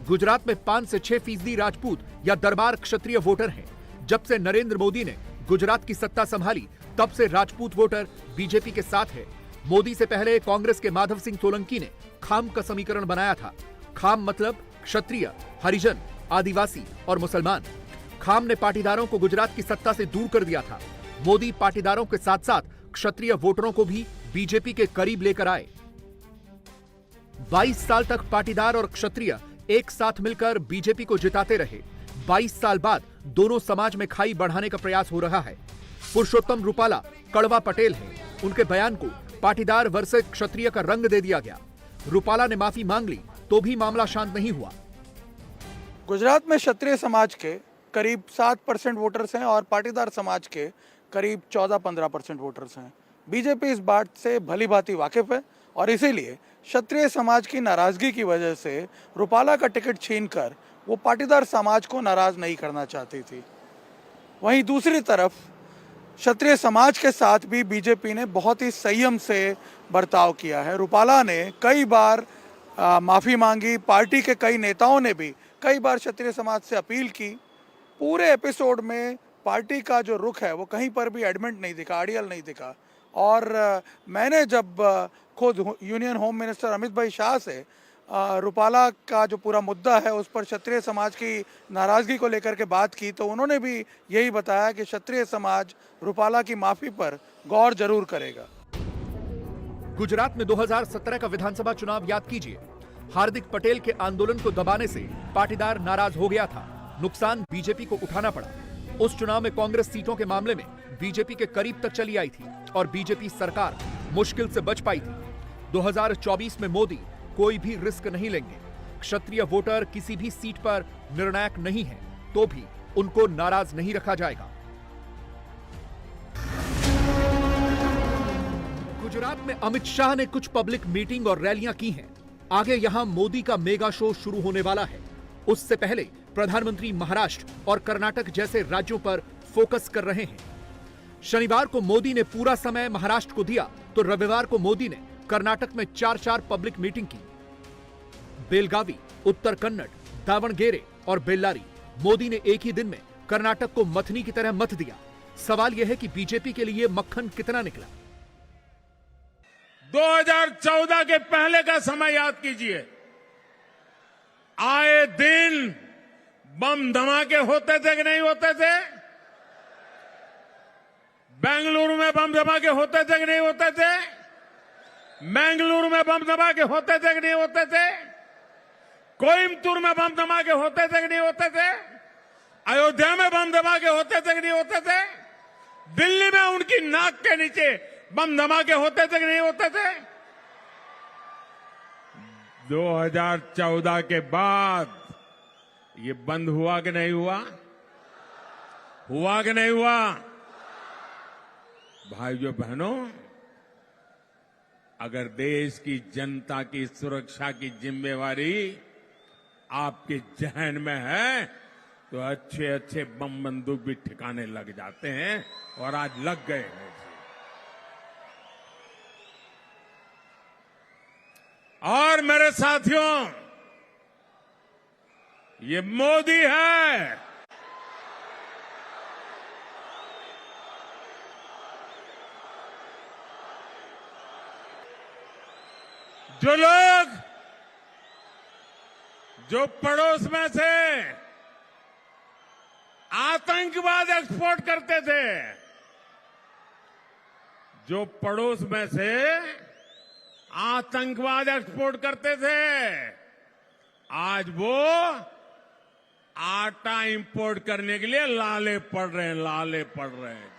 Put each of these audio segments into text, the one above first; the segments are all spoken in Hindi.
गुजरात में 5 से 6% राजपूत या दरबार क्षत्रिय वोटर हैं। जब से नरेंद्र मोदी ने गुजरात की सत्ता संभाली, तब से राजपूत वोटर बीजेपी के साथ है। मोदी से पहले कांग्रेस के माधव सिंह सोलंकी ने खाम का समीकरण बनाया था। खाम मतलब क्षत्रिय, हरिजन, आदिवासी और मुसलमान। खाम ने पाटीदारों को गुजरात की सत्ता से दूर कर दिया था। मोदी पाटीदारों के साथ साथ क्षत्रिय वोटरों को भी बीजेपी के करीब लेकर आए। 22 साल तक पाटीदार और क्षत्रिय एक साथ मिलकर बीजेपी को जिताते रहे। 22 साल बाद दोनों समाज में खाई बढ़ाने का प्रयास हो रहा है। पुरुषोत्तम रूपाला कड़वा पटेल हैं। उनके बयान को पाटीदार वर्सेस क्षत्रिय का रंग दे दिया गया। रूपाला ने माफी मांग ली तो भी मामला शांत नहीं हुआ। गुजरात में क्षत्रिय समाज के करीब 7% वोटर्स हैं और पाटीदार समाज के करीब 14-15% वोटर्स हैं। बीजेपी इस बात से भली भांति वाकिफ है और इसीलिए क्षत्रिय समाज की नाराजगी की वजह से रूपाला का टिकट छीनकर वो पाटीदार समाज को नाराज नहीं करना चाहती थी। वहीं दूसरी तरफ क्षत्रिय समाज के साथ भी बीजेपी ने बहुत ही संयम से बर्ताव किया है। रूपाला ने कई बार माफ़ी मांगी, पार्टी के कई नेताओं ने भी कई बार क्षत्रिय समाज से अपील की। पूरे एपिसोड में पार्टी का जो रुख है वो कहीं पर भी एडमेंट नहीं दिखा, अड़ियल नहीं दिखा। और मैंने जब खुद यूनियन होम मिनिस्टर अमित भाई शाह से रूपाला का जो पूरा मुद्दा है उस पर क्षत्रिय समाज की नाराज़गी को लेकर के बात की, तो उन्होंने भी यही बताया कि क्षत्रिय समाज रूपाला की माफ़ी पर गौर जरूर करेगा। गुजरात में 2017 का विधानसभा चुनाव याद कीजिए। हार्दिक पटेल के आंदोलन को दबाने से पाटीदार नाराज हो गया था। नुकसान बीजेपी को उठाना पड़ा। उस चुनाव में कांग्रेस सीटों के मामले में बीजेपी के करीब तक चली आई थी और बीजेपी सरकार मुश्किल से बच पाई थी। 2024 में मोदी कोई भी रिस्क नहीं लेंगे। क्षत्रिय वोटर किसी भी सीट पर निर्णायक नहीं है, तो भी उनको नाराज नहीं रखा जाएगा। गुजरात में अमित शाह ने कुछ पब्लिक मीटिंग और रैलियां की हैं। आगे यहां मोदी का मेगा शो शुरू होने वाला है। उससे पहले प्रधानमंत्री महाराष्ट्र और कर्नाटक जैसे राज्यों पर फोकस कर रहे हैं। शनिवार को मोदी ने पूरा समय महाराष्ट्र को दिया तो रविवार को मोदी ने कर्नाटक में 4 पब्लिक मीटिंग की। बेलगावी, उत्तर कन्नड़, दावणगेरे और बेल्लारी। मोदी ने एक ही दिन में कर्नाटक को मथनी की तरह मथ दिया। सवाल यह है कि बीजेपी के लिए मक्खन कितना निकला। 2014 के पहले का समय याद कीजिए। आए दिन बम धमाके होते थे कि नहीं होते थे? बेंगलुरु में बम धमाके होते थे कि नहीं होते थे? मंगलुरु में बम धमाके होते थे कि नहीं होते थे? कोयम्बतूर में बम धमाके होते थे कि नहीं होते थे? अयोध्या में बम धमाके होते थे कि नहीं होते थे? दिल्ली में उनकी नाक के नीचे बम धमाके होते थे कि नहीं होते थे? 2014 के बाद ये बंद हुआ कि नहीं हुआ? हुआ कि नहीं हुआ? भाइयों बहनों, अगर देश की जनता की सुरक्षा की जिम्मेवारी आपके जहन में है तो अच्छे अच्छे बम बंदूक भी ठिकाने लग जाते हैं और आज लग गए हैं। और मेरे साथियों, ये मोदी है। जो लोग जो पड़ोस में से आतंकवाद एक्सपोर्ट करते थे, जो पड़ोस में से आतंकवाद एक्सपोर्ट करते थे, आज वो आटा इंपोर्ट करने के लिए लाले पड़ रहे हैं, लाले पड़ रहे हैं।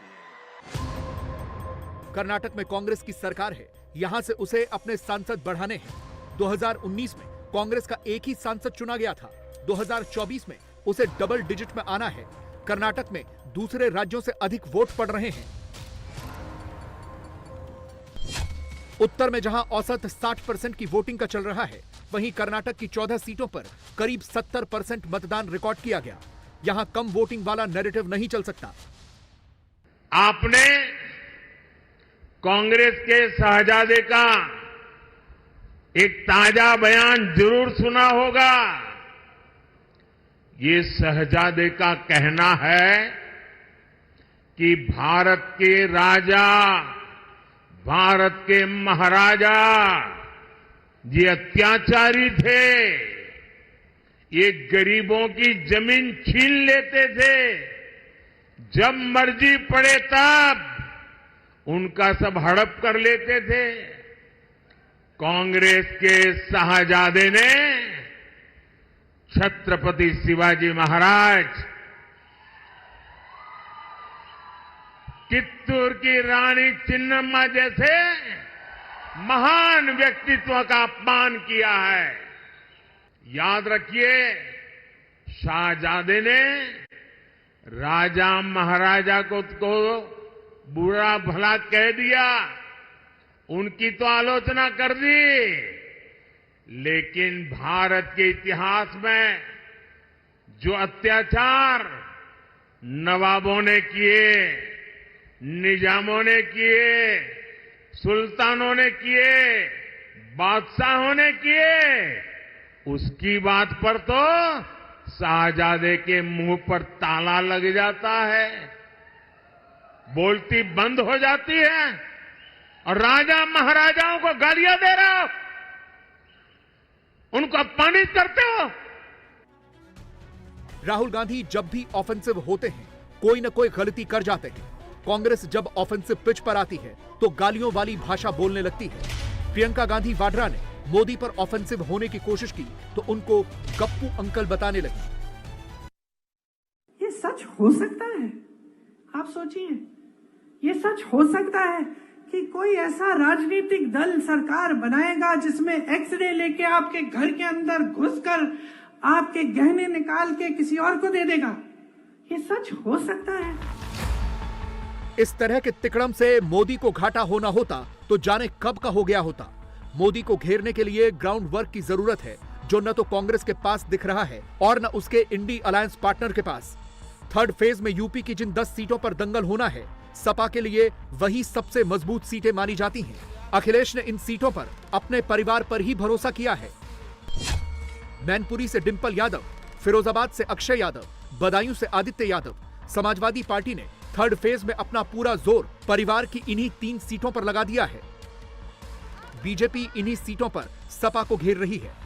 कर्नाटक में कांग्रेस की सरकार है। यहां से उसे अपने सांसद बढ़ाने हैं। 2019 में कांग्रेस का एक ही सांसद चुना गया था। 2024 में उसे डबल डिजिट में आना है। कर्नाटक में दूसरे राज्यों से अधिक वोट पड़ रहे हैं। उत्तर में जहां औसत 60% की वोटिंग का चल रहा है, वहीं कर्नाटक की 14 सीटों पर करीब 70% मतदान रिकॉर्ड किया गया। यहां कम वोटिंग वाला नैरेटिव नहीं चल सकता। आपने कांग्रेस के शहजादे का एक ताजा बयान जरूर सुना होगा। ये शहजादे का कहना है कि भारत के राजा, भारत के महाराजा ये अत्याचारी थे, ये गरीबों की जमीन छीन लेते थे, जब मर्जी पड़े तब उनका सब हड़प कर लेते थे। कांग्रेस के शाहजादे ने छत्रपति शिवाजी महाराज, चित्तूर की रानी चिन्नम्मा जैसे महान व्यक्तित्व का अपमान किया है। याद रखिए, शाहजादे ने राजा महाराजा को बुरा भला कह दिया, उनकी तो आलोचना कर दी, लेकिन भारत के इतिहास में जो अत्याचार नवाबों ने किए, निजामों ने किए, सुल्तानों ने किए, बादशाहों ने किए, उसकी बात पर तो शाहजादे के मुंह पर ताला लग जाता है, बोलती बंद हो जाती है और राजा महाराजाओं को गालियां दे रहे हो, उनको अपमानित करते हो। राहुल गांधी जब भी ऑफेंसिव होते हैं, कोई न कोई गलती कर जाते हैं। कांग्रेस जब ऑफेंसिव पिच पर आती है तो गालियों वाली भाषा बोलने लगती है। प्रियंका गांधी वाड्रा ने मोदी पर ऑफेंसिव होने की कोशिश की तो उनको गप्पू अंकल बताने लगी। ये सच हो सकता है? आप सोचिए, ये सच हो सकता है कि कोई ऐसा राजनीतिक दल सरकार बनाएगा जिसमें एक्सरे लेके आपके घर के अंदर घुसकर आपके गहने निकाल के किसी और को दे देगा? ये सच हो सकता है? इस तरह के तिकड़म से मोदी को घाटा होना होता तो जाने कब का हो गया होता। मोदी को घेरने के लिए ग्राउंड वर्क की जरूरत है, जो न तो कांग्रेस के पास दिख रहा है और न उसके इंडी अलायंस पार्टनर के पास। थर्ड फेज में यूपी की जिन 10 सीटों पर दंगल होना है, सपा के लिए वही सबसे मजबूत सीटें मानी जाती हैं। अखिलेश ने इन सीटों पर अपने परिवार पर ही भरोसा किया है। मैनपुरी से डिंपल यादव, फिरोजाबाद से अक्षय यादव, बदायूं से आदित्य यादव। समाजवादी पार्टी ने थर्ड फेज में अपना पूरा जोर परिवार की इन्हीं 3 सीटों पर लगा दिया है। बीजेपी इन्हीं सीटों पर सपा को घेर रही है।